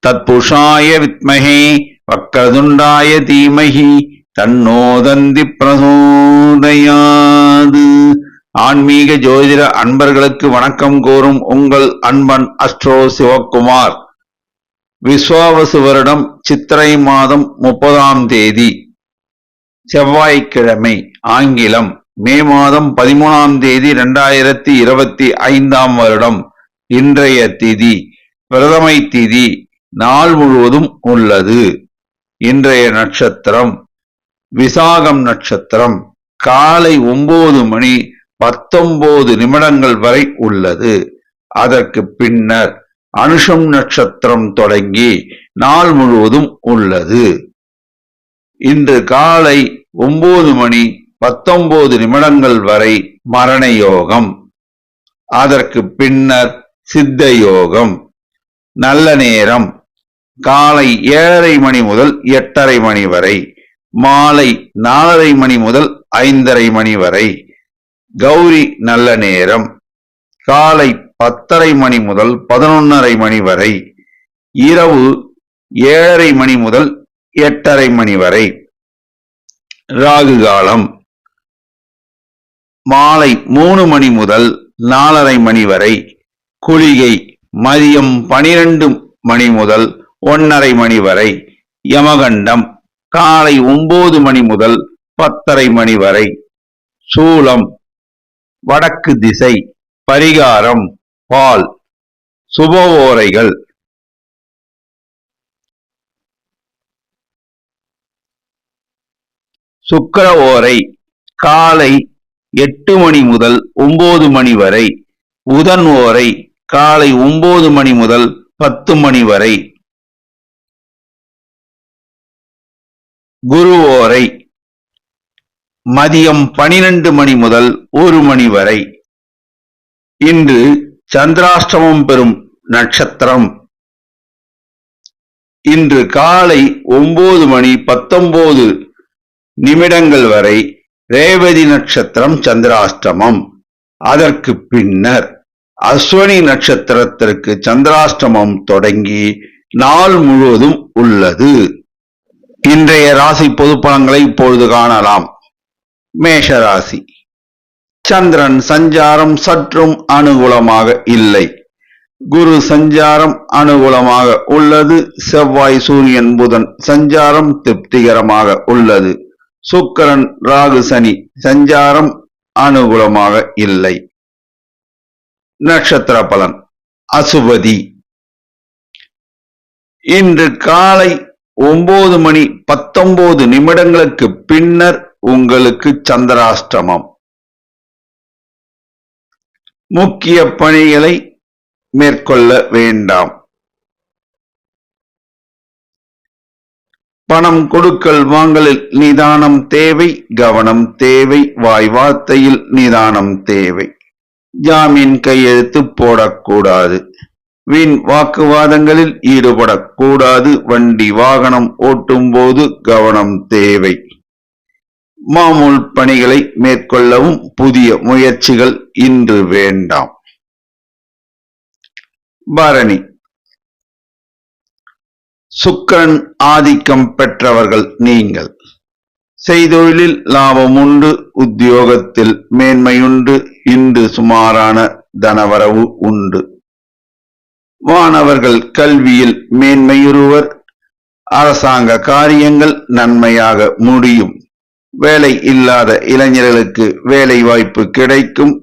தத்புஷாய வித்மஹே வக்ரதுண்டாய தீமஹி தன்னோதந்தி பிரசோதயாது. ஆன்மீக ஜோதிட அன்பர்களுக்கு வணக்கம் கூறும் உங்கள் அன்பன் அஸ்ட்ரோ சிவகுமார். விஸ்வாவசு வருடம் சித்திரை மாதம் 30ஆம் தேதி செவ்வாய்க்கிழமை, ஆங்கிலம் மே மாதம் 13ஆம் தேதி 2025ஆம் வருடம். இன்றைய திதி பிரதமை திதி நாள் முழுவதும் உள்ளது. இன்றைய நட்சத்திரம் விசாகம் நட்சத்திரம். காலை 9 மணி 19 நிமிடங்கள் வரை உள்ளது. அதற்கு பின்னர் அனுஷம் நட்சத்திரம் தொடங்கி நாள் முழுவதும் உள்ளது. இன்று காலை 9 மணி 19 நிமிடங்கள் வரை மரண யோகம். அதற்கு பின்னர் சித்த யோகம். நல்ல நேரம் காலை 7:30 மணி முதல் 8:30 மணி வரை, மாலை 4:30 மணி முதல் 5:30 மணி வரை. கௌரி நல்ல நேரம் காலை 10:30 மணி முதல் 11:30 மணி வரை, இரவு 7:30 மணி முதல் 8:30 மணி வரை. ராகு காலம் மாலை 3 மணி முதல் 4:30 மணி வரை. குளிகை மதியம் 12 மணி முதல் 1:30 மணி வரை. யமகண்டம் காலை 9 மணி முதல் 10:30 மணி வரை. சூலம் வடக்கு திசை. பரிகாரம் பால். சுப ஓரைகள் சுக்கிர ஓரை காலை 8 மணி முதல் 9 மணி வரை. புதன் ஓரை காலை 9 மணி முதல் 10 மணி வரை. குரு ஓரை மதியம் 12 மணி முதல் 1 மணி வரை. இன்று சந்திராஷ்டமம் பெறும் நட்சத்திரம். இன்று காலை 9 மணி 19 நிமிடங்கள் வரை ரேவதி நட்சத்திரம் சந்திராஷ்டமம். அதற்கு பின்னர் அஸ்வினி நட்சத்திரத்திற்கு சந்திராஷ்டமம் தொடங்கி நாள் முழுவதும் உள்ளது. இன்றைய ராசி பொது பலன்களை இப்பொழுது காணலாம். மேஷ ராசி. சந்திரன் சஞ்சாரம் சற்றும் அனுகூலமாக இல்லை. குரு சஞ்சாரம் அனுகூலமாக உள்ளது. செவ்வாய் சூரியன் புதன் சஞ்சாரம் திருப்திகரமாக உள்ளது. சுக்கிரன் ராகு சனி சஞ்சாரம் அனுகூலமாக இல்லை. நட்சத்திர பலன் அசுபதி. இன்று காலை 9 மணி 19 நிமிடங்களுக்கு பின்னர் உங்களுக்கு சந்திராஷ்டமம். முக்கிய பணிகளை மேற்கொள்ள வேண்டாம். பணம் கொடுக்கல் வாங்கலில் நிதானம் தேவை, கவனம் தேவை. வாய் வார்த்தையில் நிதானம் தேவை. ஜாமீன் கையெழுத்து போடக்கூடாது. வீண் வாக்குவாதங்களில் ஈடுபடக்கூடாது. வண்டி வாகனம் ஓட்டும் போது கவனம் தேவை. மாமூல் பணிகளை மேற்கொள்ளவும் புதிய முயற்சிகள் இன்று வேண்டாம். பரணி. சுக்கிரன் ஆதிக்கம் பெற்றவர்கள் நீங்கள். செய்தொழிலில் லாபம் உண்டு. உத்தியோகத்தில் மேன்மையுண்டு. இன்று சுமாரான தனவரவு உண்டு. மாணவர்கள் கல்வியில் மேன்மையுறுவர். அரசாங்க காரியங்கள் நன்மையாக முடியும். வேலை இல்லாத இளைஞர்களுக்கு வேலை வாய்ப்பு கிடைக்கும்.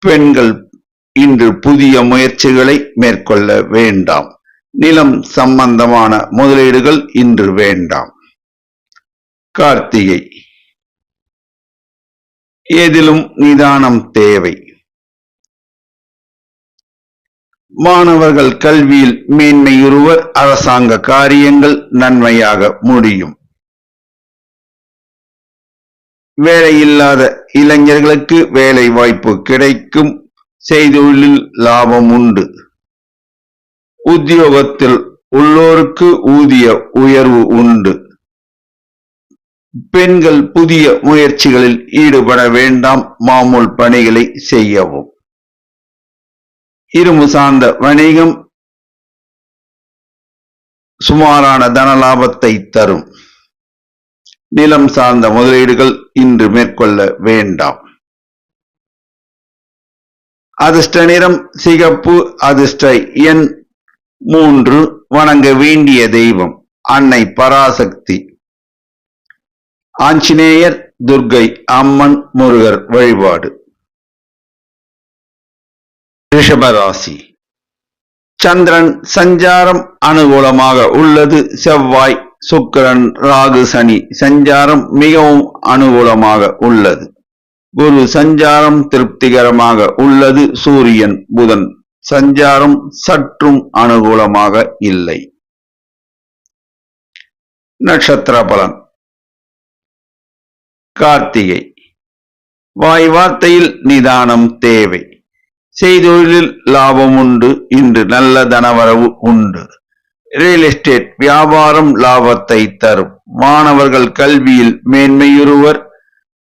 பெண்கள் இன்று புதிய முயற்சிகளை மேற்கொள்ள வேண்டாம். நிலம் சம்பந்தமான முதலீடுகள் இன்று வேண்டாம். கார்த்திகை. எதிலும் நிதானம் தேவை. மாணவர்கள் கல்வியில் மேன்மையுறுவர். அரசாங்க காரியங்கள் நன்மையாக முடியும். வேலையில்லாத இளைஞர்களுக்கு வேலை வாய்ப்பு கிடைக்கும். செய்தொழிலில் லாபம் உண்டு. உத்தியோகத்தில் உள்ளோருக்கு ஊதிய உயர்வு உண்டு. பெண்கள் புதிய முயற்சிகளில் ஈடுபட வேண்டாம். மாமூல் பணிகளை செய்யவும். இரும்பு சார்ந்த வணிகம் சுமாரான தன லாபத்தை தரும். நிலம் சார்ந்த முதலீடுகள் இன்று மேற்கொள்ள வேண்டாம். அதிர்ஷ்ட நிறம் சிகப்பு. அதிர்ஷ்ட எண் 3. வணங்க வேண்டிய தெய்வம் அன்னை பராசக்தி, ஆஞ்சநேயர், துர்க்கை அம்மன், முருகர் வழிபாடு. ரிஷபராசி. சந்திரன் சஞ்சாரம் அனுகூலமாக உள்ளது. செவ்வாய், சுக்கிரன், ராகு, சனி சஞ்சாரம் மிகவும் அனுகூலமாக உள்ளது. குரு சஞ்சாரம் திருப்திகரமாக உள்ளது. சூரியன், புதன் சஞ்சாரம் சற்றும் அனுகூலமாக இல்லை. நட்சத்திர பலன். கார்த்திகை. வாய் வார்த்தையில் நிதானம் தேவை. செய்தொழிலில் லாபம் உண்டு. இன்று நல்ல தனவரவு உண்டு. ரியல் எஸ்டேட் வியாபாரம் லாபத்தை தரும். மாணவர்கள் கல்வியில் மேன்மையுறுவர்.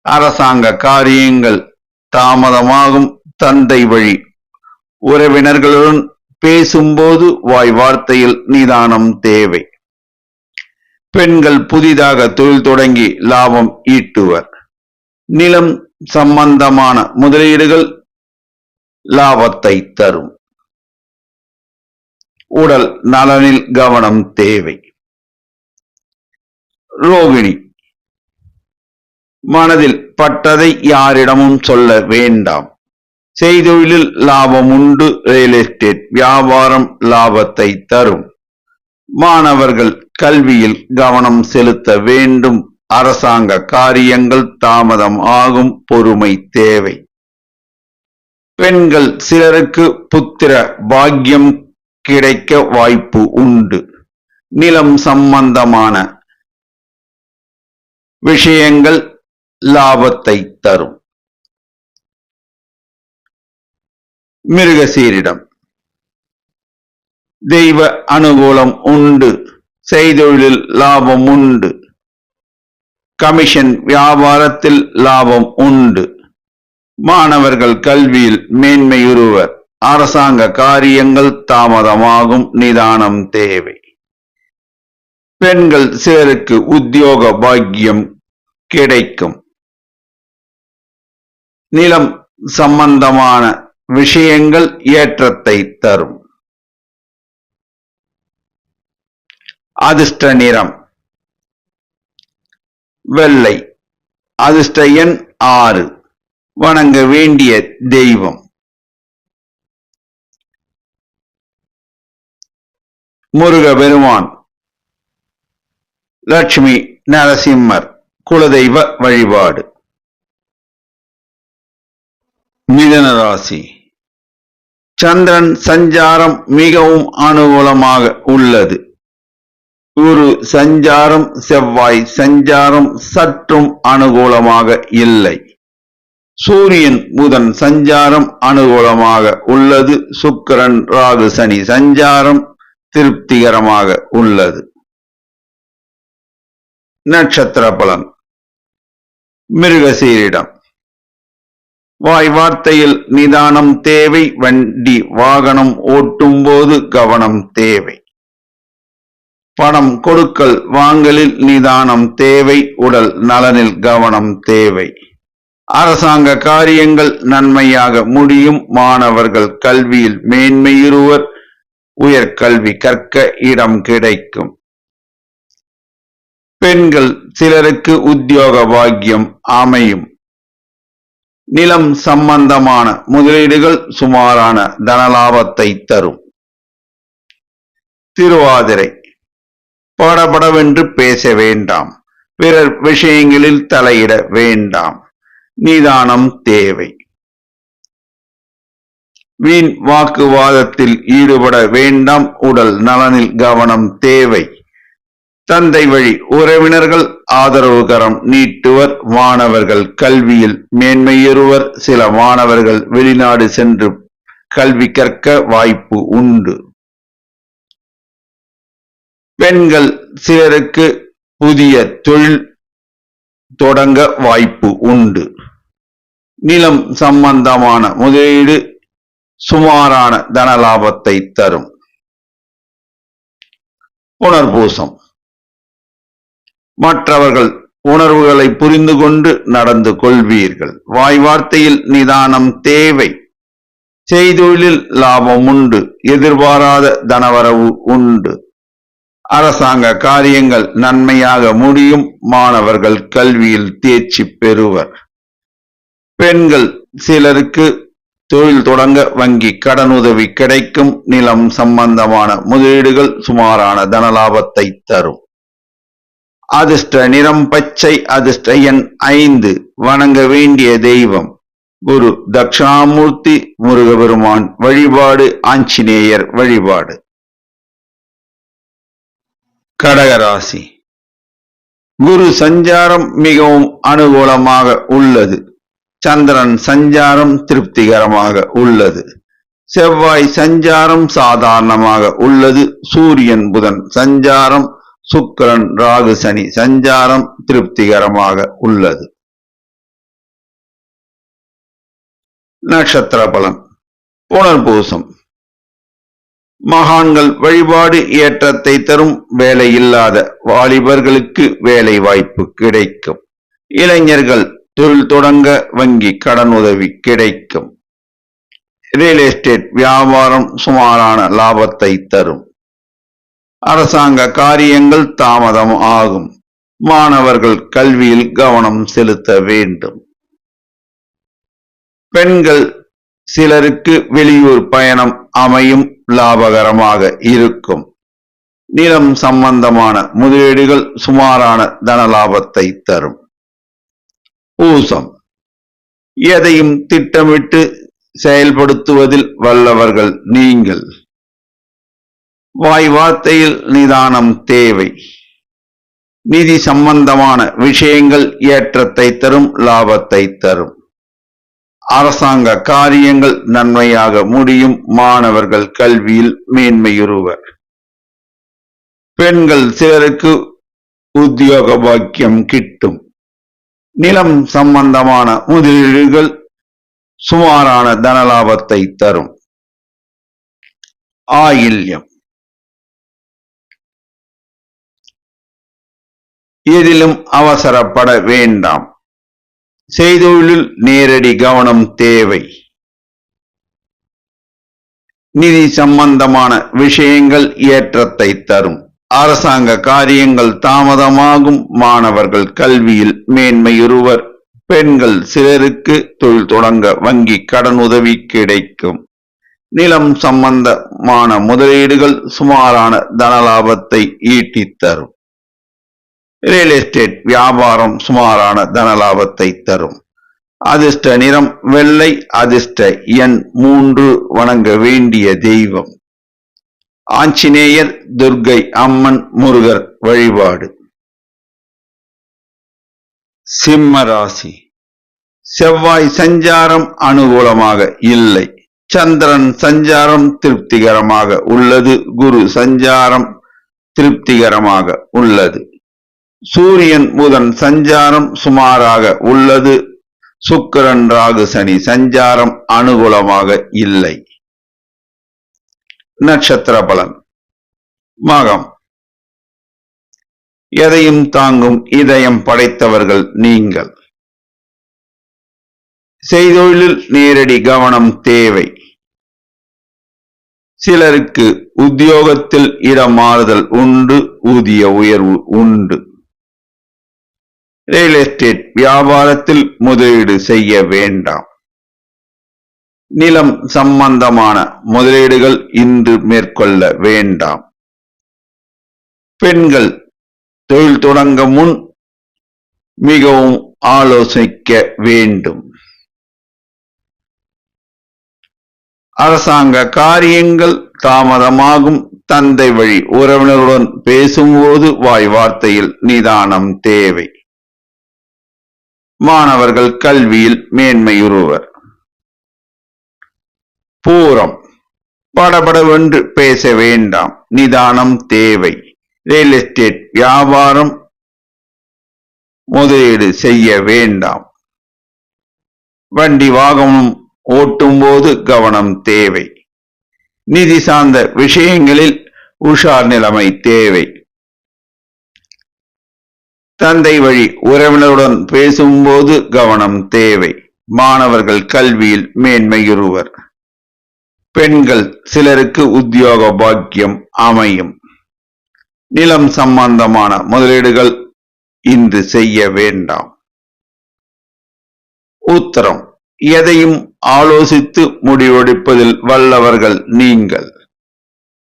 அரசாங்க காரியங்கள் தாமதமாகும். தந்தை வழி உறவினர்களுடன் பேசும்போது வாய் வார்த்தையில் நிதானம் தேவை. பெண்கள் புதிதாக தொழில் தொடங்கி லாபம் ஈட்டுவர். நிலம் சம்பந்தமான முதலீடுகள் லாபத்தை தரும். உடல் நலனில் கவனம் தேவை. ரோகிணி. மனதில் பட்டதை யாரிடமும் சொல்ல வேண்டாம். செய்தொழிலில் லாபம் உண்டு. ரியல் எஸ்டேட் வியாபாரம் லாபத்தை தரும். மாணவர்கள் கல்வியில் கவனம் செலுத்த வேண்டும். அரசாங்க காரியங்கள் தாமதம் ஆகும். பொறுமை தேவை. பெண்கள் சிலருக்கு புத்திர பாக்கியம் கிடைக்க வாய்ப்பு உண்டு. நிலம் சம்பந்தமான விஷயங்கள் லாபத்தை தரும். மிருகசீரிடம். தெய்வ அனுகூலம் உண்டு. செய்தொழிலில் லாபம் உண்டு. கமிஷன் வியாபாரத்தில் லாபம் உண்டு. மாணவர்கள் கல்வியில் மேன்மையுறுவர். அரசாங்க காரியங்கள் தாமதமாகும். நிதானம் தேவை. பெண்கள் சிலருக்கு உத்தியோக பாக்கியம் கிடைக்கும். நிலம் சம்பந்தமான விஷயங்கள் ஏற்றத்தை தரும். அதிர்ஷ்ட நிறம் வெள்ளை. அதிர்ஷ்ட எண் 6. வணங்க வேண்டிய தெய்வம் முருக பெருமான், லட்சுமி நரசிம்மர் குலதெய்வ வழிபாடு. மிதுன ராசி. சந்திரன் சஞ்சாரம் மிகவும் அனுகூலமாக உள்ளது. குரு சஞ்சாரம், செவ்வாய் சஞ்சாரம் சற்றும் அனுகூலமாக இல்லை. சூரியன், புதன் சஞ்சாரம் அனுகூலமாக உள்ளது. சுக்கிரன், ராகு, சனி சஞ்சாரம் திருப்திகரமாக உள்ளது. நட்சத்திர பலன். மிருகசீரிடம். வாய் வார்த்தையில் நிதானம் தேவை. வண்டி வாகனம் ஓட்டும் போது கவனம் தேவை. பணம் கொடுக்கல் வாங்கலில் நிதானம் தேவை. உடல் நலனில் கவனம் தேவை. அரசாங்க காரியங்கள் நன்மையாக முடியும். மாணவர்கள் கல்வியில் மேன்மையுறுவர். உயர்கல்வி கற்க இடம் கிடைக்கும். பெண்கள் சிலருக்கு உத்தியோக பாக்கியம் அமையும். நிலம் சம்பந்தமான முதலீடுகள் சுமாரான தனலாபத்தை தரும். திருவாதிரை. படபடவென்று பேச வேண்டாம். பிறர் விஷயங்களில் தலையிட வேண்டாம். நிதானம் தேவை. வீண் வாக்குவாதத்தில் ஈடுபட வேண்டாம். உடல் நலனில் கவனம் தேவை. தந்தை வழி உறவினர்கள் ஆதரவுகரம் நீட்டுவர். மாணவர்கள் கல்வியில் மேன்மையுறுவர். சில மாணவர்கள் வெளிநாடு சென்று கல்வி கற்க வாய்ப்பு உண்டு. பெண்கள் சிலருக்கு புதிய தொழில் தொடங்க வாய்ப்பு உண்டு. நிலம் சம்பந்தமான முதலீடு சுமாரான தனலாபத்தை தரும். புனர்பூசம். மற்றவர்கள் உணர்வுகளை புரிந்து கொண்டு நடந்து கொள்வீர்கள். வாய் வார்த்தையில் நிதானம் தேவை. செய்தொழிலில் லாபம் உண்டு. எதிர்பாராத தனவரவு உண்டு. அரசாங்க காரியங்கள் நன்மையாக முடியும். மாணவர்கள் கல்வியில் தேர்ச்சி பெறுவர். பெண்கள் சிலருக்கு தொழில் தொடங்க வங்கி கடனுதவி கிடைக்கும். நிலம் சம்பந்தமான முதலீடுகள் சுமாரான தனலாபத்தை தரும். அதிர்ஷ்ட நிறம் பச்சை. அதிர்ஷ்ட எண் 5. வணங்க வேண்டிய தெய்வம் குரு தட்சிணாமூர்த்தி. முருகபெருமான் வழிபாடு. ஆஞ்சநேயர் வழிபாடு. கடகராசி. குரு சஞ்சாரம் மிகவும் அனுகூலமாக உள்ளது. சந்திரன் சஞ்சாரம் திருப்திகரமாக உள்ளது. செவ்வாய் சஞ்சாரம் சாதாரணமாக உள்ளது. சூரியன் புதன் சஞ்சாரம், சுக்கிரன் ராகு சனி சஞ்சாரம் திருப்திகரமாக உள்ளது. நட்சத்திர பலன். புனர்பூசம். மகான்கள் வழிபாடு ஏற்றத்தை தரும். வேலை இல்லாத வாலிபர்களுக்கு வேலை வாய்ப்பு கிடைக்கும். இளைஞர்கள் தொழில் தொடங்க வங்கி கடனுதவி கிடைக்கும். ரியல் எஸ்டேட் வியாபாரம் சுமாரான லாபத்தை தரும். அரசாங்க காரியங்கள் தாமதம் ஆகும். மாணவர்கள் கல்வியில் கவனம் செலுத்த வேண்டும். பெண்கள் சிலருக்கு வெளியூர் பயணம் அமையும். லாபகரமாக இருக்கும். நிலம் சம்பந்தமான முதலீடுகள் சுமாரான தனலாபத்தை தரும். பூசம். எதையும் திட்டமிட்டு செயல்படுத்துவதில் வல்லவர்கள் நீங்கள். வாய் வார்த்தையில் நிதானம் தேவை. நிதி சம்பந்தமான விஷயங்கள் ஏற்றத்தை தரும். லாபத்தை தரும். அரசாங்க காரியங்கள் நன்மையாக முடியும். மாணவர்கள் கல்வியில் மேன்மையுறுவர். பெண்கள் சிலருக்கு உத்தியோக பாக்கியம் கிட்டும். நிலம் சம்பந்தமான முதலீடுகள் சுமாரான தனலாபத்தை தரும். ஆயில்யம். எதிலும் அவசரப்பட வேண்டாம். செய்தொழிலில் நேரடி கவனம் தேவை. நிதி சம்பந்தமான விஷயங்கள் ஏற்றத்தை தரும். அரசாங்க காரியங்கள் தாமதமாகும். மாணவர்கள் கல்வியில் மேன்மையுறுவர். பெண்கள் சிலருக்கு தொழில் தொடங்க வங்கி கடனுதவி கிடைக்கும். நிலம் சம்பந்தமான முதலீடுகள் சுமாரான தனலாபத்தை ஈட்டித் தரும். ரியல் எஸ்டேட் வியாபாரம் சுமாரான தனலாபத்தை தரும். அதிர்ஷ்ட நிறம் வெள்ளை. அதிர்ஷ்ட எண் 3. வணங்க வேண்டிய தெய்வம் ஆஞ்சநேயர், துர்க்கை அம்மன், முருகர் வழிபாடு. சிம்ம ராசி. செவ்வாய் சஞ்சாரம் அனுகூலமாக இல்லை. சந்திரன் சஞ்சாரம் திருப்திகரமாக உள்ளது. குரு சஞ்சாரம் திருப்திகரமாக உள்ளது. சூரியன் புதன் சஞ்சாரம் சுமாராக உள்ளது. சுக்கிரன் ராகு சனி சஞ்சாரம் அனுகூலமாக இல்லை. நட்சத்திர பலன். மகம். எதையும் தாங்கும் இதயம் படைத்தவர்கள் நீங்கள். செய்தொழிலில் நேரடி கவனம் தேவை. சிலருக்கு உத்தியோகத்தில் இடமாறுதல் உண்டு. ஊதிய உயர்வு உண்டு. ரியல் எஸ்டேட் வியாபாரத்தில் முதலீடு செய்ய வேண்டாம். நிலம் சம்பந்தமான முதலீடுகள் இன்று மேற்கொள்ள வேண்டாம். பெண்கள் தொழில் தொடங்க முன் மிகவும் ஆலோசிக்க வேண்டும். அரசாங்க காரியங்கள் தாமதமாகும். தந்தை வழி உறவினருடன் பேசும்போது வாய் வார்த்தையில் நிதானம் தேவை. மாணவர்கள் கல்வியில் மேன்மையுறுவர். பூரம். படபடவென்று பேச வேண்டாம். நிதானம் தேவை. ரியல் எஸ்டேட் வியாபாரம் முதலீடு செய்ய வேண்டாம். வண்டி வாகனம் ஓட்டும் போது கவனம் தேவை. நிதி சார்ந்த விஷயங்களில் உஷார் நிலைமை தேவை. தந்தை வழி உறவினருடன் பேசும்போது கவனம் தேவை. மாணவர்கள் கல்வியில் மேன்மையுறுவர். பெண்கள் சிலருக்கு உத்தியோக பாக்கியம் அமையும். நிலம் சம்பந்தமான முதலீடுகள் இன்று செய்ய வேண்டாம். உத்தரம்: எதையும் ஆலோசித்து முடிவெடுப்பதில் வல்லவர்கள் நீங்கள்.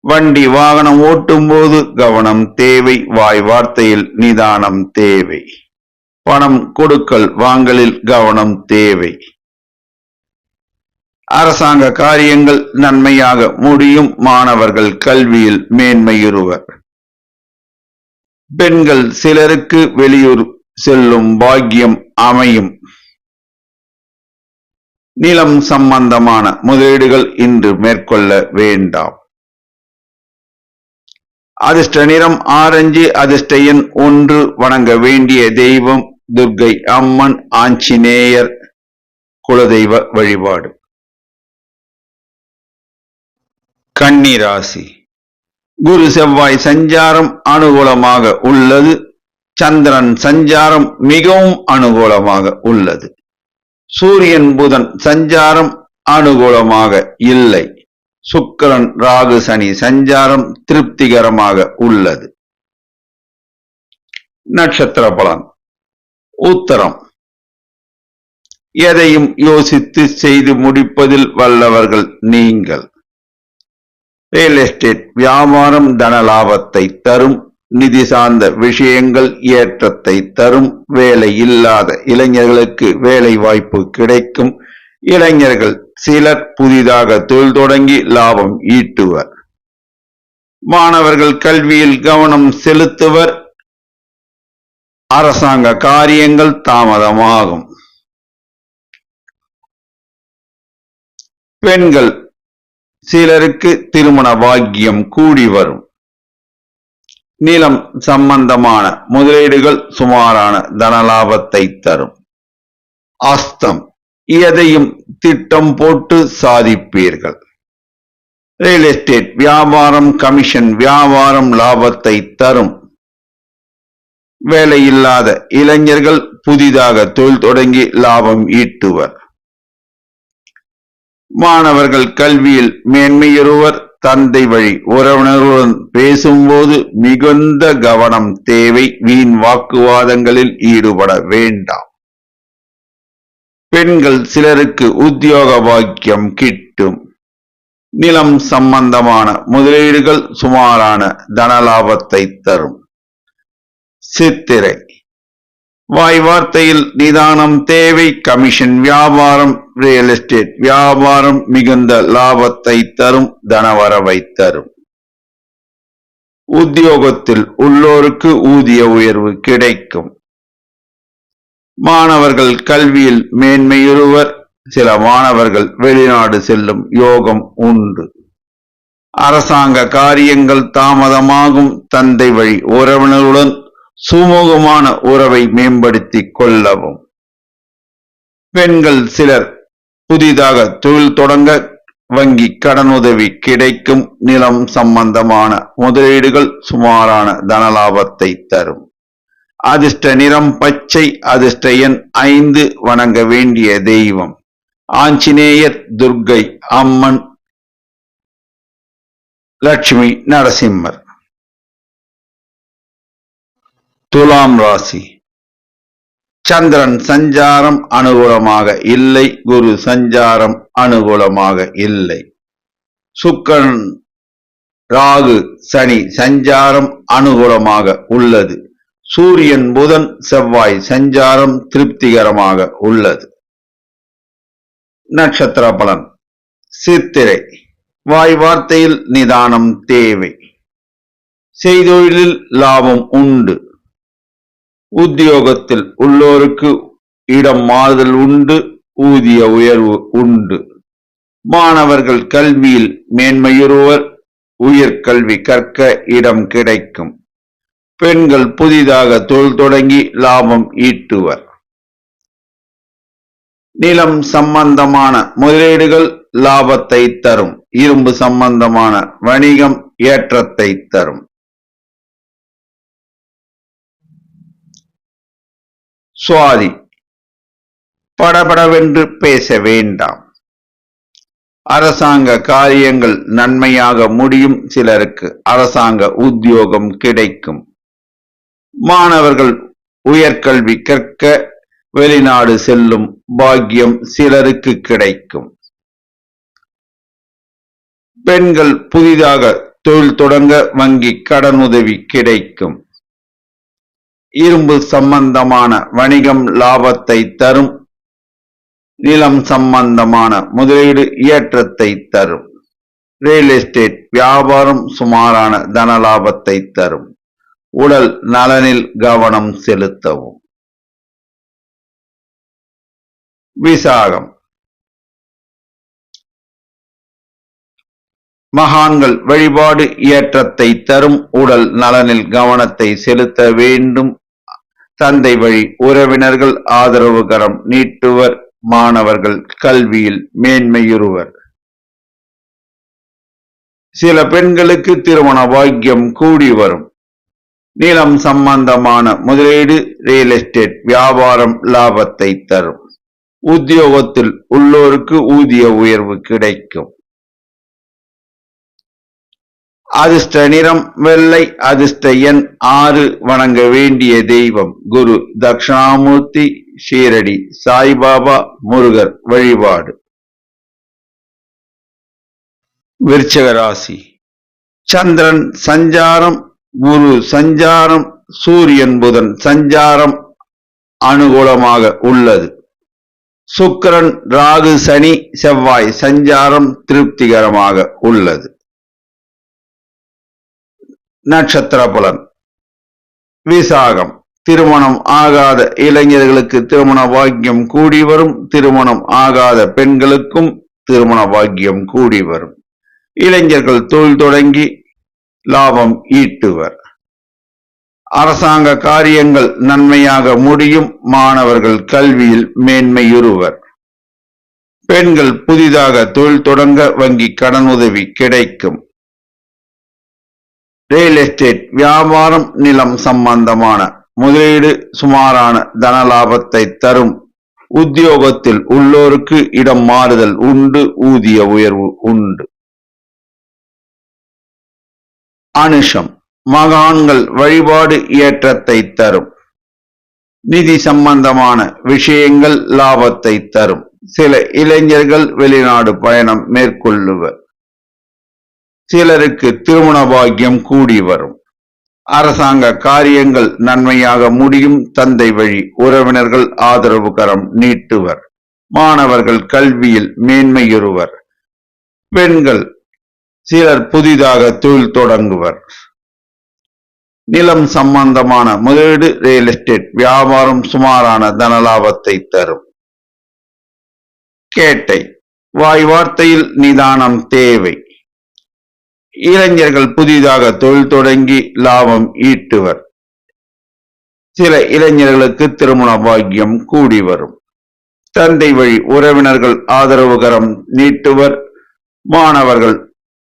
வண்டி வாகனம் ஓட்டும் போது கவனம் தேவை. வாய் வார்த்தையில் நிதானம் தேவை. பணம் கொடுக்கல் வாங்கலில் கவனம் தேவை. அரசாங்க காரியங்கள் நன்மையாக முடியும். மாணவர்கள் கல்வியில் மேன்மையுறுவர். பெண்கள் சிலருக்கு வெளியூர் செல்லும் பாக்கியம் அமையும். நிலம் சம்பந்தமான முதலீடுகள் இன்று மேற்கொள்ள வேண்டாம். அதிர்ஷ்ட நிறம் ஆரஞ்சு. அதிர்ஷ்ட எண் 1. வணங்க வேண்டிய தெய்வம் துர்க்கை அம்மன், ஆஞ்சநேயர். குலதெய்வ வழிபாடு. கன்னி ராசி. குரு செவ்வாய் சஞ்சாரம் அனுகூலமாக உள்ளது. சந்திரன் சஞ்சாரம் மிகவும் அனுகூலமாக உள்ளது. சூரியன் புதன் சஞ்சாரம் அனுகூலமாக இல்லை. சுக்கிரன் ராகு சனி சஞ்சாரம் திருப்திகரமாக உள்ளது. நட்சத்திர பலன். உத்தரம். எதையும் யோசித்து செய்து முடிப்பதில் வல்லவர்கள் நீங்கள். ரியல் எஸ்டேட் வியாபாரம் தன லாபத்தை தரும். நிதி சார்ந்த விஷயங்கள் ஏற்றத்தை தரும். வேலை இல்லாத இளைஞர்களுக்கு வேலை வாய்ப்பு கிடைக்கும். இளைஞர்கள் சிலர் புதிதாக தொழில் தொடங்கி லாபம் ஈட்டுவர். மாணவர்கள் கல்வியில் கவனம் செலுத்துவர். அரசாங்க காரியங்கள் தாமதமாகும். பெண்கள் சிலருக்கு திருமண பாக்கியம் கூடி வரும். நிலம் சம்பந்தமான முதலீடுகள் சுமாரான தனலாபத்தை தரும். அஸ்தம். எதையும் திட்டம் போட்டு சாதிப்பீர்கள். ரியல் எஸ்டேட் வியாபாரம் கமிஷன் வியாபாரம் லாபத்தை தரும். வேலையில்லாத இளைஞர்கள் புதிதாக தொழில் தொடங்கி லாபம் ஈட்டுவர். மாணவர்கள் கல்வியில் மேன்மையுறுவர். தந்தை வழி உறவினர்களுடன் பேசும்போது மிகுந்த கவனம் தேவை. வீண் வாக்குவாதங்களில் ஈடுபட வேண்டாம். பெண்கள் சிலருக்கு உத்தியோக பாக்கியம் கிட்டும். நிலம் சம்பந்தமான முதலீடுகள் சுமாரான தனலாபத்தை தரும். சித்திரை. வாய் வார்த்தையில் நிதானம் தேவை. கமிஷன் வியாபாரம் ரியல் எஸ்டேட் வியாபாரம் மிகுந்த லாபத்தை தரும். தனவரவை தரும். உத்தியோகத்தில் உள்ளோருக்கு ஊதிய உயர்வு கிடைக்கும். மாணவர்கள் கல்வியில் மேன்மையுறுவர். சில மாணவர்கள் வெளிநாடு செல்லும் யோகம் உண்டு. அரசாங்க காரியங்கள் தாமதமாகும். தந்தை வழி உறவினருடன் சுமூகமான உறவை மேம்படுத்திக் கொள்ளவும். பெண்கள் சிலர் புதிதாக தொழில் தொடங்க வங்கி கடனுதவி கிடைக்கும். நிலம் சம்பந்தமான முதலீடுகள் சுமாரான தனலாபத்தை தரும். அதிர்ஷ்ட நிறம் பச்சை. அதிர்ஷ்ட எண் 5. வணங்க வேண்டிய தெய்வம் ஆஞ்சநேயர், துர்க்கை அம்மன், லட்சுமி நரசிம்மர். துலாம் ராசி. சந்திரன் சஞ்சாரம் அனுகூலமாக இல்லை. குரு சஞ்சாரம் அனுகூலமாக இல்லை. சுக்கிரன் ராகு சனி சஞ்சாரம் அனுகூலமாக உள்ளது. சூரியன் புதன் செவ்வாய் சஞ்சாரம் திருப்திகரமாக உள்ளது. நட்சத்திர பலன். சித்திரை. வாய் வார்த்தையில் நிதானம் தேவை. செய்தொழிலில் லாபம் உண்டு. உத்தியோகத்தில் உள்ளோருக்கு இடம் மாறுதல் உண்டு. ஊதிய உயர்வு உண்டு. மாணவர்கள் கல்வியில் மேன்மையுறுவர். உயர்கல்வி கற்க இடம் கிடைக்கும். பெண்கள் புதிதாக தொழில் தொடங்கி லாபம் ஈட்டுவர். நிலம் சம்பந்தமான முதலீடுகள் லாபத்தை தரும். இரும்பு சம்பந்தமான வணிகம் ஏற்றத்தை தரும். சுவாதி, படபடவென்று பேச வேண்டாம். அரசாங்க காரியங்கள் நன்மையாக முடியும். சிலருக்கு அரசாங்க உத்தியோகம் கிடைக்கும். மாணவர்கள் உயர்கல்வி கற்க வெளிநாடு செல்லும் பாக்கியம் சிலருக்கு கிடைக்கும். பெண்கள் புதிதாக தொழில் தொடங்க வங்கி கடனுதவி கிடைக்கும். இரும்பு சம்பந்தமான வணிகம் லாபத்தை தரும். நிலம் சம்பந்தமான முதலீடு ஏற்றத்தை தரும். ரியல் எஸ்டேட் வியாபாரம் சுமாரான தன லாபத்தை தரும். உடல் நலனில் கவனம் செலுத்தவும். விசாகம், மகான்கள் வழிபாடு ஏற்றத்தை தரும். உடல் நலனில் கவனத்தை செலுத்த வேண்டும். தந்தை வழி உறவினர்கள் ஆதரவு கரம் நீட்டுவர். மாணவர்கள் கல்வியில் மேன்மையுறுவர். சில பெண்களுக்கு திருமண பாக்கியம் கூடி வரும். நிலம் சம்பந்தமான முதலீடு ரியல் எஸ்டேட் வியாபாரம் லாபத்தை தரும். உத்தியோகத்தில் உள்ளோருக்கு ஊதிய உயர்வு கிடைக்கும். அதிர்ஷ்ட நிறம் வெள்ளை. அதிர்ஷ்ட எண் 6. வணங்க வேண்டிய தெய்வம் குரு தட்சிணாமூர்த்தி, ஷீரடி சாய்பாபா, முருகர் வழிபாடு. விருச்சிக ராசி, சந்திரன் சஞ்சாரம், குரு சஞ்சாரம், சூரியன் புதன் சஞ்சாரம் அனுகூலமாக உள்ளது. சுக்கிரன் ராகு சனி செவ்வாய் சஞ்சாரம் திருப்திகரமாக உள்ளது. நட்சத்திர பலன். விசாகம், திருமணம் ஆகாத இளைஞர்களுக்கு திருமண பாக்கியம் கூடி வரும். திருமணம் ஆகாத பெண்களுக்கும் திருமண பாக்கியம் கூடி வரும். இளைஞர்கள் தொழில் தொடங்கி லாபம் ஈட்டுவர். அரசாங்க காரியங்கள் நன்மையாக முடியும். மாணவர்கள் கல்வியில் மேன்மையுறுவர். பெண்கள் புதிதாக தொழில் தொடங்க வங்கி கடனுதவி கிடைக்கும். ரியல் எஸ்டேட் வியாபாரம் நிலம் சம்பந்தமான முதலீடு சுமாரான தன லாபத்தை தரும். உத்தியோகத்தில் உள்ளோருக்கு இடம் மாறுதல் உண்டு. ஊதிய உயர்வு உண்டு. அனுஷம், மகான்கள் வழிபாடு ஏற்றத்தை தரும். நிதி சம்பந்தமான விஷயங்கள் லாபத்தை தரும். சில இளைஞர்கள் வெளிநாடு பயணம் மேற்கொள்ளுவர். சிலருக்கு திருமண பாக்கியம் கூடி வரும். அரசாங்க காரியங்கள் நன்மையாக முடியும். தந்தை வழி உறவினர்கள் ஆதரவு கரம் நீட்டுவர். மாணவர்கள் கல்வியில் மேன்மையுறுவர். பெண்கள் சிலர் புதிதாக தொழில் தொடங்குவர். நிலம் சம்பந்தமான முதலீடு ரியல் எஸ்டேட் வியாபாரம் சுமாரான தனலாபத்தை தரும். கேட்டை, வாய் வார்த்தையில் நிதானம் தேவை. இளைஞர்கள் புதிதாக தொழில் தொடங்கி லாபம் ஈட்டுவர். சில இளைஞர்களுக்கு திருமண பாக்கியம் கூடி வரும். தந்தை வழி உறவினர்கள் ஆதரவு கரம் நீட்டுவர். மாணவர்கள்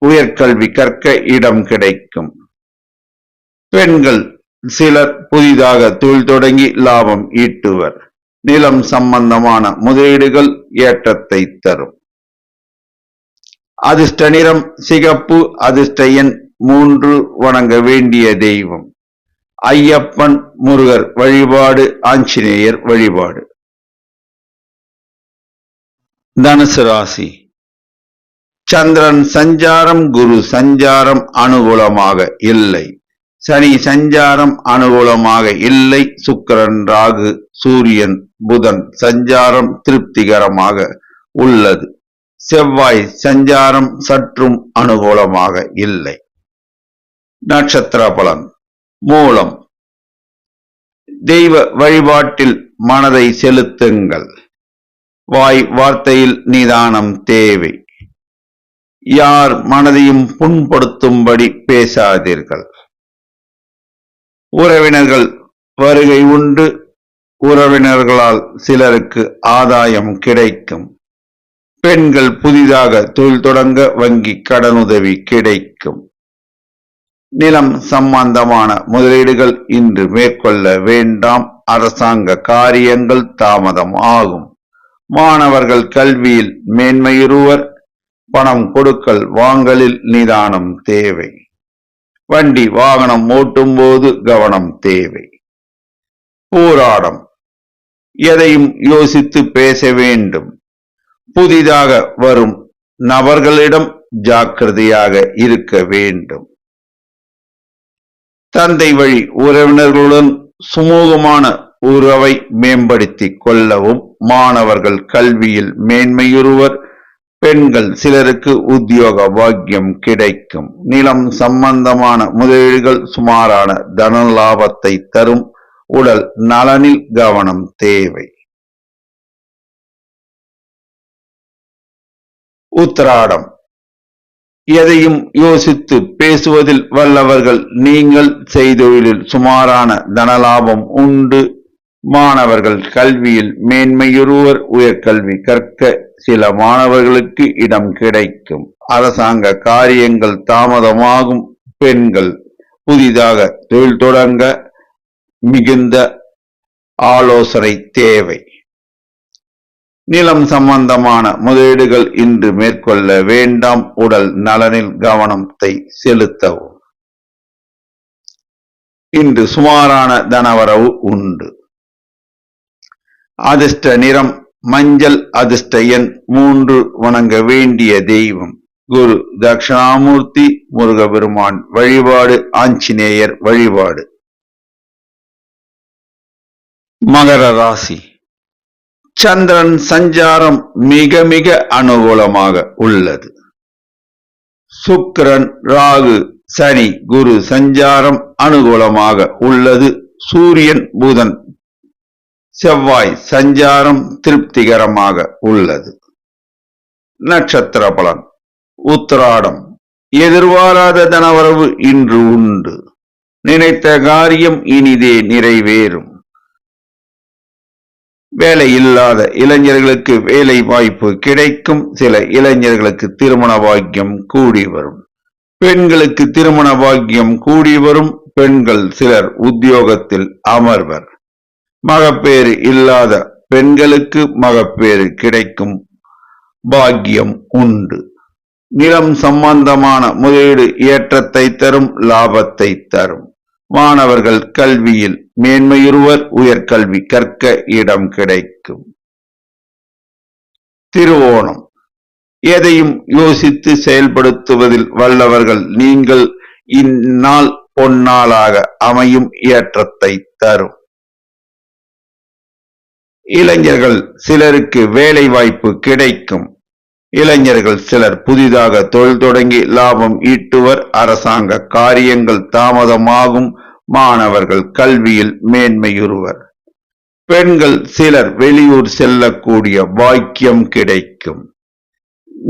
உயர்கல்வி கற்க இடம் கிடைக்கும். பெண்கள் சிலர் புதிதாக தொழில் தொடங்கி லாபம் ஈட்டுவர். நிலம் சம்பந்தமான முதலீடுகள் ஏற்றத்தை தரும். அதிர்ஷ்ட நிறம் சிகப்பு. அதிர்ஷ்ட எண் 3. வணங்க வேண்டிய தெய்வம் ஐயப்பன், முருகர் வழிபாடு, ஆஞ்சநேயர் வழிபாடு. தனுசு ராசி, சந்திரன் சஞ்சாரம், குரு சஞ்சாரம் அனுகூலமாக இல்லை. சனி சஞ்சாரம் அனுகூலமாக இல்லை. சுக்கிரன், ராகு, சூரியன், புதன் சஞ்சாரம் திருப்திகரமாக உள்ளது. செவ்வாய் சஞ்சாரம் சற்றும் அனுகூலமாக இல்லை. நட்சத்திர பலன். மூலம், தெய்வ வழிபாட்டில் மனதை செலுத்துங்கள். வாய் வார்த்தையில் நிதானம் தேவை. யார் மனதையும் புண்படுத்தும்படி பேசாதீர்கள். உறவினர்கள் வருகை உண்டு. உறவினர்களால் சிலருக்கு ஆதாயம் கிடைக்கும். பெண்கள் புதிதாக தொழில் தொடங்க வங்கி கடனுதவி கிடைக்கும். நிலம் சம்பந்தமான முதலீடுகள் இன்று மேற்கொள்ள வேண்டாம். அரசாங்க காரியங்கள் தாமதம் ஆகும். மாணவர்கள் கல்வியில் மேன்மையுறுவர். பணம் கொடுக்கல் வாங்கலில் நிதானம் தேவை. வண்டி வாகனம் ஓட்டும் போது கவனம் தேவை. போராடம். எதையும் யோசித்து பேச வேண்டும். புதிதாக வரும் நபர்களிடம் ஜாக்கிரதையாக இருக்க வேண்டும். தந்தை வழி உறவினர்களுடன் சுமூகமான உறவை மேம்படுத்திக் கொள்ளவும். மாணவர்கள் கல்வியில் மேன்மையுறுவர். பெண்கள் சிலருக்கு உத்தியோக பாக்கியம் கிடைக்கும். நிலம் சம்பந்தமான முதலீடுகள் சுமாரான தன லாபத்தை தரும். உடல் நலனில் கவனம் தேவை. உத்திராடம். எதையும் யோசித்து பேசுவதில் வல்லவர்கள் நீங்கள். செய்தொழிலில் சுமாரான தனலாபம் உண்டு. மாணவர்கள் கல்வியில் மேன்மையுறுவர். உயர்கல்வி கற்க சில மாணவர்களுக்கு இடம் கிடைக்கும். அரசாங்க காரியங்கள் தாமதமாகும். பெண்கள் புதிதாக தொழில் தொடங்க மிகுந்த ஆலோசனை தேவை. நிலம் சம்பந்தமான முதலீடுகள் இன்று மேற்கொள்ள வேண்டாம். உடல் நலனில் கவனத்தை செலுத்தவும். இன்று சுமாரான தனவரவு உண்டு. அதிர்ஷ்ட நிறம் மஞ்சள். அதிர்ஷ்ட எண் 3. வணங்க வேண்டிய தெய்வம் குரு தட்சிணாமூர்த்தி. முருகபெருமான் வழிபாடு. ஆஞ்சநேயர் வழிபாடு. மகர ராசி. சந்திரன் சஞ்சாரம் மிக மிக அனுகூலமாக உள்ளது. சுக்கிரன் ராகு சனி குரு சஞ்சாரம் அனுகூலமாக உள்ளது. சூரியன் புதன் செவ்வாய் சஞ்சாரம் திருப்திகரமாக உள்ளது. நட்சத்திர பலன். உத்திராடம். எதிர்பாராத தனவரவு இன்று உண்டு. நினைத்த காரியம் இனிதே நிறைவேறும். வேலை இல்லாத இளைஞர்களுக்கு வேலை வாய்ப்பு கிடைக்கும். சில இளைஞர்களுக்கு திருமண பாக்கியம் கூடி வரும். பெண்களுக்கு திருமண பாக்கியம் கூடி வரும். பெண்கள் சிலர் உத்தியோகத்தில் அமர்வர். மகப்பேறு இல்லாத பெண்களுக்கு மகப்பேறு கிடைக்கும் பாக்கியம் உண்டு. நிலம் சம்பந்தமான முதலீடு ஏற்றத்தை தரும். லாபத்தை தரும். மாணவர்கள் கல்வியில் மேன்மையுறுவர். உயர்கல்வி கற்க இடம் கிடைக்கும். திருவோணம். எதையும் யோசித்து செயல்படுத்துவதில் வல்லவர்கள் நீங்கள். இந்நாள் பொன்னாளாக அமையும். ஏற்றத்தை தரும். இளைஞர்கள் சிலருக்கு வேலை வாய்ப்பு கிடைக்கும். இளைஞர்கள் சிலர் புதிதாக தொழில் தொடங்கி லாபம் ஈட்டுவர். அரசாங்க காரியங்கள் தாமதமாகும். மாணவர்கள் கல்வியில் மேன்மையுறுவர். பெண்கள் சிலர் வெளியூர் செல்லக்கூடிய பாக்கியம் கிடைக்கும்.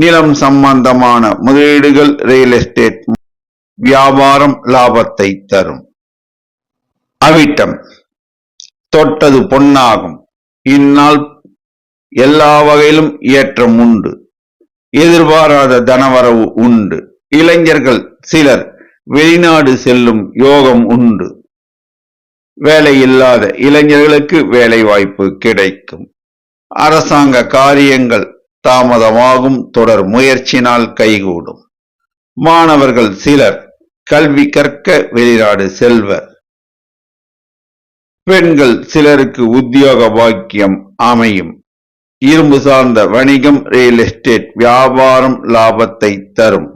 நிலம் சம்பந்தமான முதலீடுகள் ரியல் எஸ்டேட் வியாபாரம் லாபத்தை தரும். அவிட்டம். தொட்டது பொன்னாகும். இந்நாள் எல்லா வகையிலும் ஏற்றம் உண்டு. எதிர்பாராத தனவரவு உண்டு. இளைஞர்கள் சிலர் வெளிநாடு செல்லும் யோகம் உண்டு. வேலை இல்லாத இளைஞர்களுக்கு வேலை வாய்ப்பு கிடைக்கும். அரசாங்க காரியங்கள் தாமதமாகும். தொடர் முயற்சினால் கைகூடும். மாணவர்கள் சிலர் கல்வி கற்க வெளிநாடு செல்வர். பெண்கள் சிலருக்கு உத்தியோக பாக்கியம் அமையும். இரும்பு சார்ந்த வணிகம் ரியல் எஸ்டேட் வியாபாரம் லாபத்தை தரும்.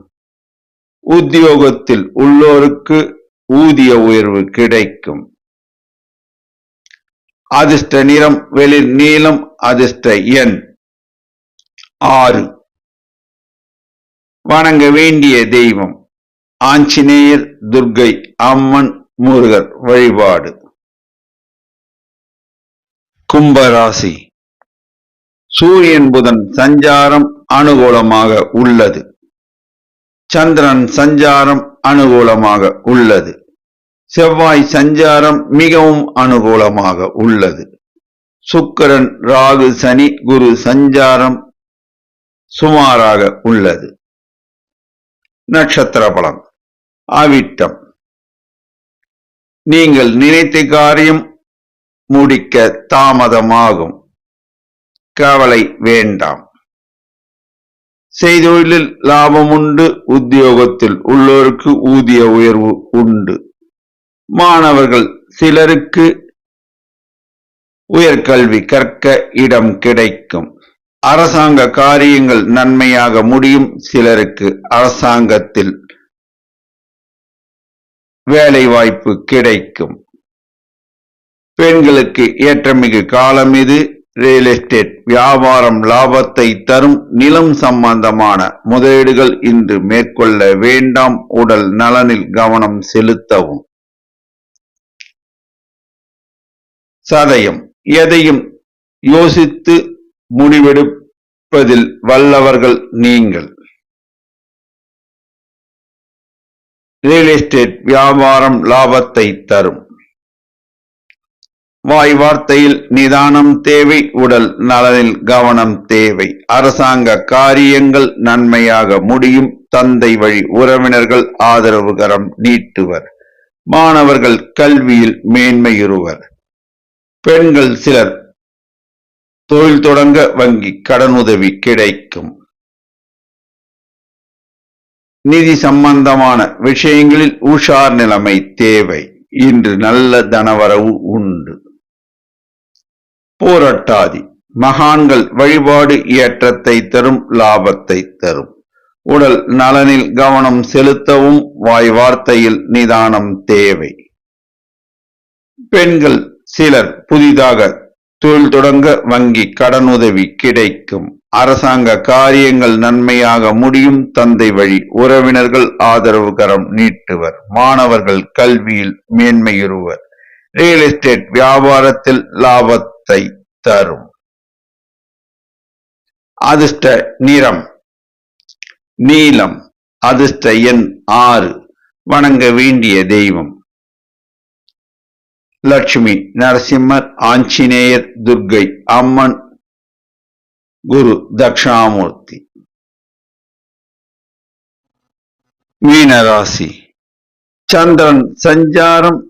உத்தியோகத்தில் உள்ளோருக்கு ஊதிய உயர்வு கிடைக்கும். அதிர்ஷ்ட நிறம் வெளிர் நீலம். அதிர்ஷ்ட எண் 6. வணங்க வேண்டிய தெய்வம் ஆஞ்சநேயர் துர்க்கை அம்மன் முருகர் வழிபாடு. கும்பராசி. சூரியன் புதன் சஞ்சாரம் அனுகூலமாக உள்ளது. சந்திரன் சஞ்சாரம் அனுகூலமாக உள்ளது. செவ்வாய் சஞ்சாரம் மிகவும் அனுகூலமாக உள்ளது. சுக்கிரன் ராகு சனி குரு சஞ்சாரம் சுமாராக உள்ளது. நட்சத்திர பலன். அவிட்டம். நீங்கள் நினைத்த காரியம் முடிக்க தாமதமாகும். கவலை வேண்டாம். செய்தொழிலில் லாபம் உண்டு. உத்தியோகத்தில் உள்ளோருக்கு ஊதிய உயர்வு உண்டு. மாணவர்கள் சிலருக்கு உயர்கல்வி கற்க இடம் கிடைக்கும். அரசாங்க காரியங்கள் நன்மையாக முடியும். சிலருக்கு அரசாங்கத்தில் வேலை வாய்ப்பு கிடைக்கும். பெண்களுக்கு ஏற்றமிகு காலம் இது. ரியல் எஸ்டேட் வியாபாரம் லாபத்தை தரும். நிலம் சம்பந்தமான முதலீடுகள் இன்று மேற்கொள்ள வேண்டாம். உடல் நலனில் கவனம் செலுத்தவும். சதயம். எதையும் யோசித்து முடிவெடுப்பதில் வல்லவர்கள் நீங்கள். ரியல் எஸ்டேட் வியாபாரம் லாபத்தை தரும். வாய் வார்த்தையில் நிதானம் தேவை. உடல் நலனில் கவனம் தேவை. அரசாங்க காரியங்கள் நன்மையாக முடியும். தந்தை வழி உறவினர்கள் ஆதரவுகரம் நீட்டுவர். மாணவர்கள் கல்வியில் மேன்மையுறுவர். பெண்கள் சிலர் தொழில் தொடங்க வங்கி கடனுதவி கிடைக்கும். நிதி சம்பந்தமான விஷயங்களில் உஷார் நிலைமை தேவை. இன்று நல்ல தனவரவு உண்டு. போராட்டாதி. மகான்கள் வழிபாடு ஏற்றத்தை தரும். லாபத்தை தரும். உடல் நலனில் கவனம் செலுத்தவும். வாய் வார்த்தையில் நிதானம் தேவை. பெண்கள் சிலர் புதிதாக தொழில் தொடங்க வங்கி கடனுதவி கிடைக்கும். அரசாங்க காரியங்கள் நன்மையாக முடியும். தந்தை வழி உறவினர்கள் ஆதரவுகரம் நீட்டுவர். மாணவர்கள் கல்வியில் மேன்மையுறுவர். ரியல் எஸ்டேட் வியாபாரத்தில் லாபத்தை தரும். அதிர்ஷ்ட நிறம் நீலம். அதிர்ஷ்ட எண் 6. வணங்க வேண்டிய தெய்வம் லட்சுமி நரசிம்மர், ஆஞ்சநேயர், துர்க்கை அம்மன், குரு தட்சிணாமூர்த்தி. மீனராசி. சந்திரன் சஞ்சாரம்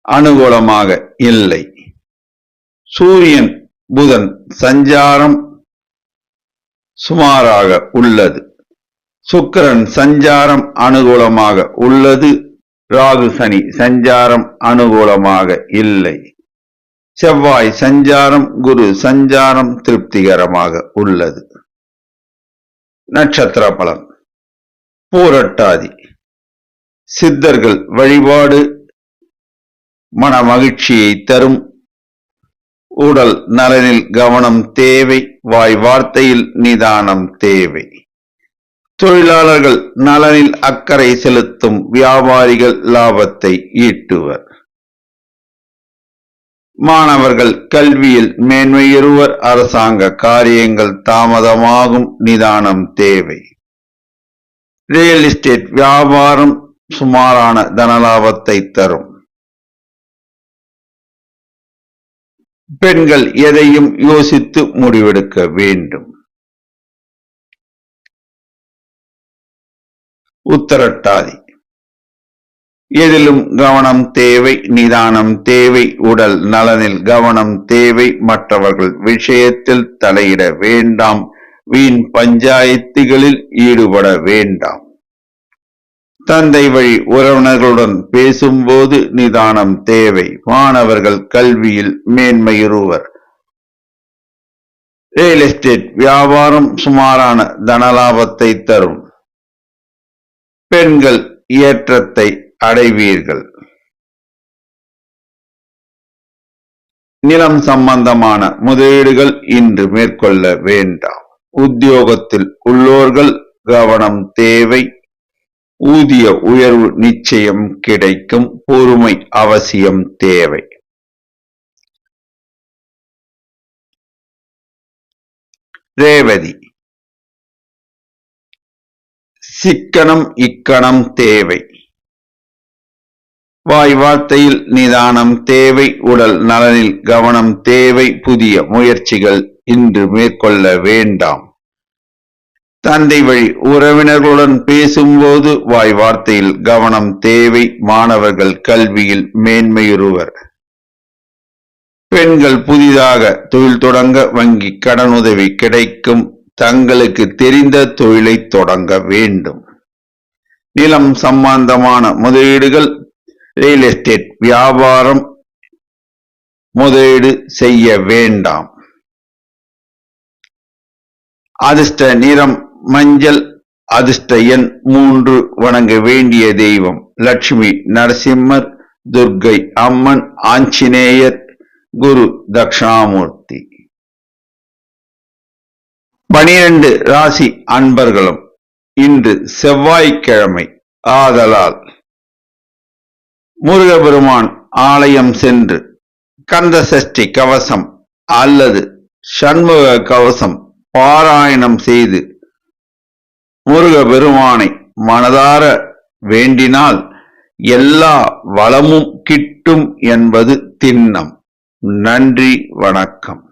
அனுகூலமாக இல்லை. சூரியன் புதன் சஞ்சாரம் சுமாராக உள்ளது. சுக்கிரன் சஞ்சாரம் அனுகூலமாக உள்ளது. ராகு சனி சஞ்சாரம் அனுகூலமாக இல்லை. செவ்வாய் சஞ்சாரம் குரு சஞ்சாரம் திருப்திகரமாக உள்ளது. நட்சத்திர பலன். பூரட்டாதி. சித்தர்கள் வழிபாடு மன மகிழ்ச்சியை தரும். உடல் நலனில் கவனம் தேவை. வாய் வார்த்தையில் நிதானம் தேவை. தொழிலாளர்கள் நலனில் அக்கறை செலுத்தும். வியாபாரிகள் லாபத்தை ஈட்டுவர். மாணவர்கள் கல்வியில் மேன்மையுறுவர். அரசாங்க காரியங்கள் தாமதமாகும். நிதானம் தேவை. ரியல் எஸ்டேட் வியாபாரம் சுமாரான தனலாபத்தை தரும். பெண்கள் எதையும் யோசித்து முடிவெடுக்க வேண்டும். உத்தரட்டாதி. எதிலும் கவனம் தேவை. நிதானம் தேவை. உடல் நலனில் கவனம் தேவை. மற்றவர்கள் விஷயத்தில் தலையிட வேண்டாம். வீண் பஞ்சாயத்துகளில் ஈடுபட வேண்டாம். தந்தை வழி உறவினர்களுடன் பேசும்போது நிதானம் தேவை. மாணவர்கள் கல்வியில் மேன்மையுறுவர். ரியல் எஸ்டேட் வியாபாரம் சுமாரான தனலாபத்தை தரும். பெண்கள் ஏற்றத்தை அடைவீர்கள். நிலம் சம்பந்தமான முதலீடுகள் இன்று மேற்கொள்ள வேண்டாம். உத்தியோகத்தில் உள்ளோர்கள் கவனம் தேவை. ஊதிய உயர்வு நிச்சயம் கிடைக்கும். பொறுமை அவசியம் தேவை. ரேவதி. சிக்கனம் இக்கணம் தேவை. வாய் வார்த்தையில் நிதானம் தேவை. உடல் நலனில் கவனம் தேவை. புதிய முயற்சிகள் இன்று மேற்கொள்ள வேண்டாம். தந்தை வழி உறவினர்களுடன் பேசும்போது வாய் வார்த்தையில் கவனம் தேவை. மாணவர்கள் கல்வியில் மேன்மையுறுவர். பெண்கள் புதிதாக தொழில் தொடங்க வங்கி கடனுதவி கிடைக்கும். தங்களுக்கு தெரிந்த தொழிலை தொடங்க வேண்டும். நிலம் சம்பந்தமான முதலீடுகள், ரியல் எஸ்டேட் வியாபாரம் முதலீடு செய்ய வேண்டாம். அதிர்ஷ்ட நிறம் மஞ்சள். அதிர்ஷ்ட எண் 3. வணங்க வேண்டிய தெய்வம் லட்சுமி நரசிம்மர், துர்க்கை அம்மன், ஆஞ்சநேயர், குரு தட்சிணாமூர்த்தி. 12 ராசி அன்பர்களும் இன்று செவ்வாய்க்கிழமை ஆதலால் முருகபெருமான் ஆலயம் சென்று கந்த சஷ்டி கவசம் அல்லது சண்முக கவசம் பாராயணம் செய்து முருகபெருமானை மனதார வேண்டினால் எல்லா வளமும் கிட்டும் என்பது திண்ணம். நன்றி, வணக்கம்.